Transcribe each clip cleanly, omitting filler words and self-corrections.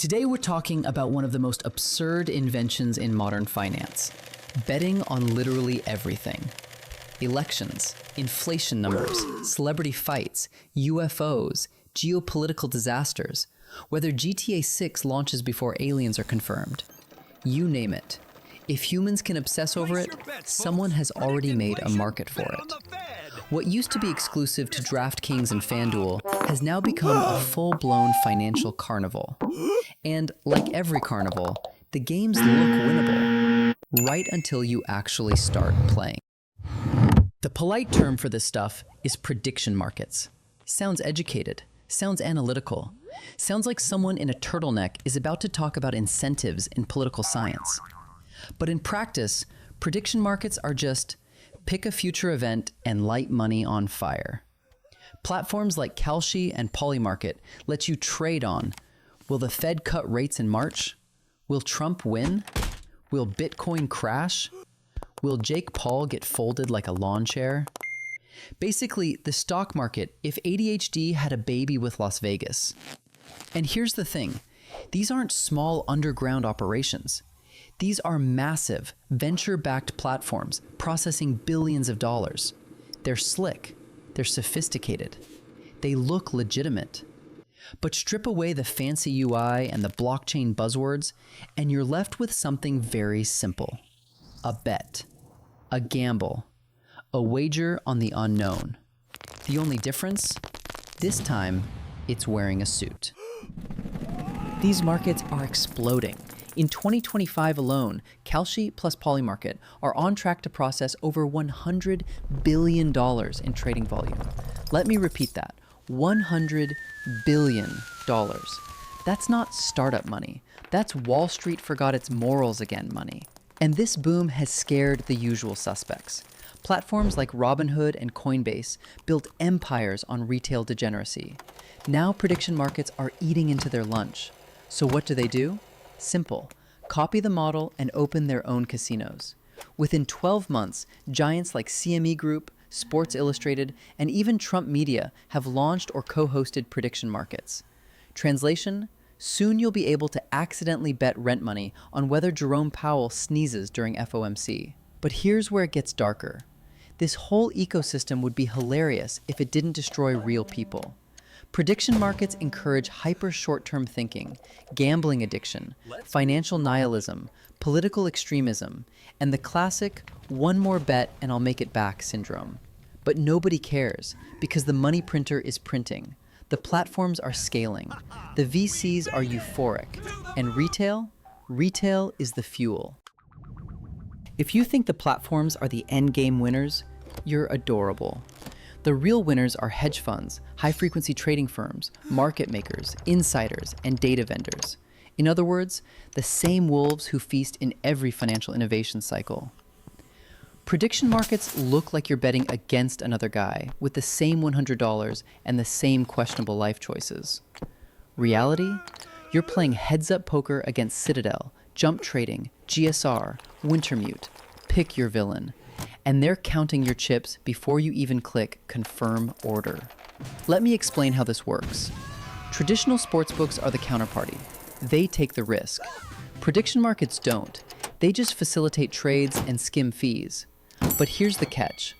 Today we're talking about one of the most absurd inventions in modern finance: betting on literally everything. Elections, inflation numbers, celebrity fights, UFOs, geopolitical disasters, whether GTA 6 launches before aliens are confirmed. You name it. If humans can obsess over it, someone has already made a market for it. What used to be exclusive to DraftKings and FanDuel has now become a full-blown financial carnival. And like every carnival, the games look winnable, right until you actually start playing. The polite term for this stuff is prediction markets. Sounds educated, sounds analytical, sounds like someone in a turtleneck is about to talk about incentives in political science. But in practice, prediction markets are just pick a future event and light money on fire. Platforms like Kalshi and Polymarket let you trade on: will the Fed cut rates in March? Will Trump win? Will Bitcoin crash? Will Jake Paul get folded like a lawn chair? Basically, the stock market if ADHD had a baby with Las Vegas. And here's the thing, these aren't small underground operations. These are massive, venture-backed platforms processing billions of dollars. They're slick, they're sophisticated, they look legitimate. But strip away the fancy UI and the blockchain buzzwords, and you're left with something very simple: a bet, a gamble, a wager on the unknown. The only difference? This time, it's wearing a suit. These markets are exploding. In 2025 alone, Kalshi plus Polymarket are on track to process over $100 billion in trading volume. Let me repeat that, $100 billion. That's not startup money. That's Wall Street forgot its morals again money. And this boom has scared the usual suspects. Platforms like Robinhood and Coinbase built empires on retail degeneracy. Now prediction markets are eating into their lunch. So what do? Simple. Copy the model and open their own casinos. Within 12 months, giants like CME Group, Sports Illustrated, and even Trump Media have launched or co-hosted prediction markets. Translation: soon you'll be able to accidentally bet rent money on whether Jerome Powell sneezes during FOMC. But here's where it gets darker. This whole ecosystem would be hilarious if it didn't destroy real people. Prediction markets encourage hyper short-term thinking, gambling addiction, financial nihilism, political extremism, and the classic "one more bet and I'll make it back" syndrome. But nobody cares because the money printer is printing. The platforms are scaling. The VCs are euphoric. And retail is the fuel. If you think the platforms are the endgame winners, you're adorable. The real winners are hedge funds, high-frequency trading firms, market makers, insiders, and data vendors. In other words, the same wolves who feast in every financial innovation cycle. Prediction markets look like you're betting against another guy with the same $100 and the same questionable life choices. Reality? You're playing heads-up poker against Citadel, Jump Trading, GSR, Wintermute. Pick your villain. And they're counting your chips before you even click confirm order. Let me explain how this works. Traditional sportsbooks are the counterparty. They take the risk. Prediction markets don't. They just facilitate trades and skim fees. But here's the catch.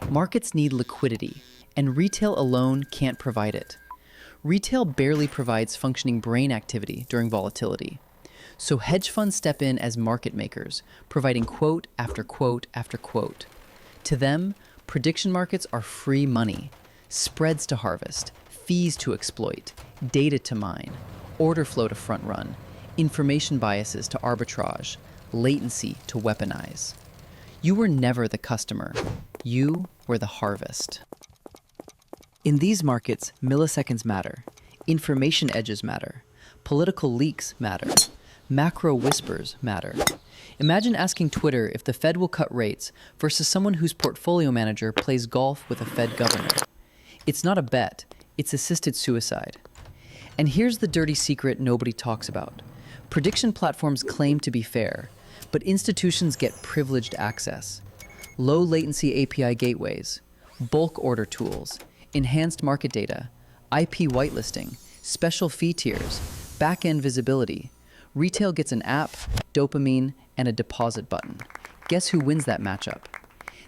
Markets need liquidity, and retail alone can't provide it. Retail barely provides functioning brain activity during volatility. So hedge funds step in as market makers, providing quote after quote after quote. To them, prediction markets are free money, spreads to harvest, fees to exploit, data to mine, order flow to front run, information biases to arbitrage, latency to weaponize. You were never the customer. You were the harvest. In these markets, milliseconds matter, information edges matter, political leaks matter, macro whispers matter. Imagine asking Twitter if the Fed will cut rates versus someone whose portfolio manager plays golf with a Fed governor. It's not a bet, it's assisted suicide. And here's the dirty secret nobody talks about. Prediction platforms claim to be fair, but institutions get privileged access. Low latency API gateways, bulk order tools, enhanced market data, IP whitelisting, special fee tiers, Back-end visibility. Retail gets an app, dopamine, and a deposit button. Guess who wins that matchup?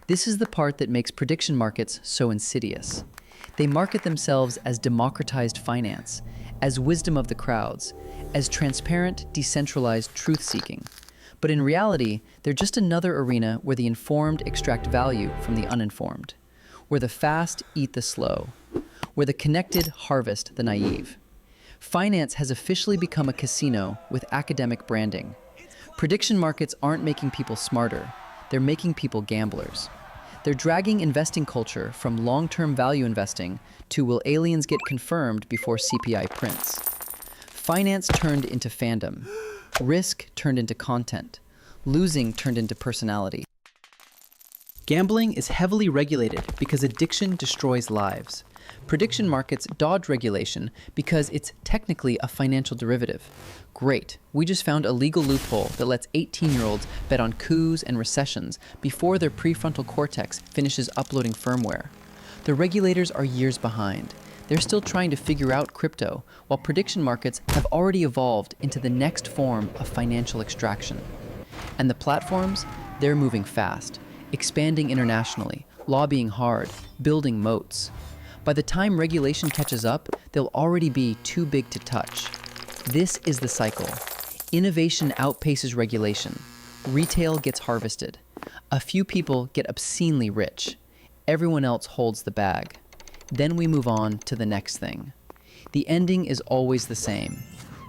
This is the part that makes prediction markets so insidious. They market themselves as democratized finance, as wisdom of the crowds, as transparent, decentralized truth-seeking. But in reality, they're just another arena where the informed extract value from the uninformed, where the fast eat the slow, where the connected harvest the naive. Finance has officially become a casino with academic branding. Prediction markets aren't making people smarter, they're making people gamblers. They're dragging investing culture from long-term value investing to will aliens get confirmed before CPI prints. Finance turned into fandom. Risk turned into content. Losing turned into personality. Gambling is heavily regulated because addiction destroys lives. Prediction markets dodge regulation because it's technically a financial derivative. Great, we just found a legal loophole that lets 18-year-olds bet on coups and recessions before their prefrontal cortex finishes uploading firmware. The regulators are years behind. They're still trying to figure out crypto, while prediction markets have already evolved into the next form of financial extraction. And the platforms, they're moving fast, expanding internationally, lobbying hard, building moats. By the time regulation catches up, they'll already be too big to touch. This is the cycle. Innovation outpaces regulation. Retail gets harvested. A few people get obscenely rich. Everyone else holds the bag. Then we move on to the next thing. The ending is always the same.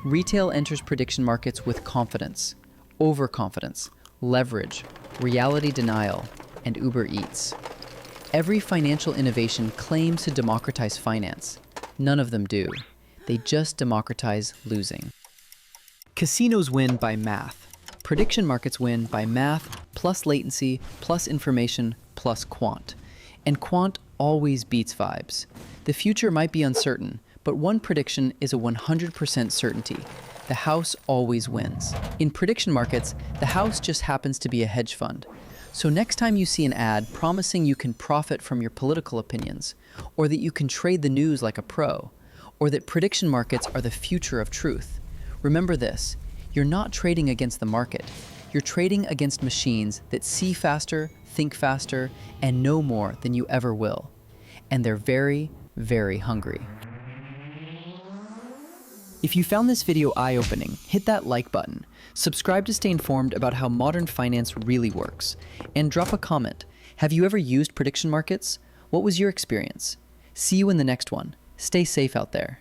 Retail enters prediction markets with confidence, overconfidence, leverage, reality denial, and Uber Eats. Every financial innovation claims to democratize finance. None of them do. They just democratize losing. Casinos win by math. Prediction markets win by math plus latency plus information plus quant. And quant always beats vibes. The future might be uncertain, but one prediction is a 100% certainty. The house always wins. In prediction markets, the house just happens to be a hedge fund. So next time you see an ad promising you can profit from your political opinions, or that you can trade the news like a pro, or that prediction markets are the future of truth, remember this: you're not trading against the market. You're trading against machines that see faster, think faster, and know more than you ever will. And they're very, very hungry. If you found this video eye-opening, hit that like button, subscribe to stay informed about how modern finance really works, and drop a comment. Have you ever used prediction markets? What was your experience? See you in the next one. Stay safe out there.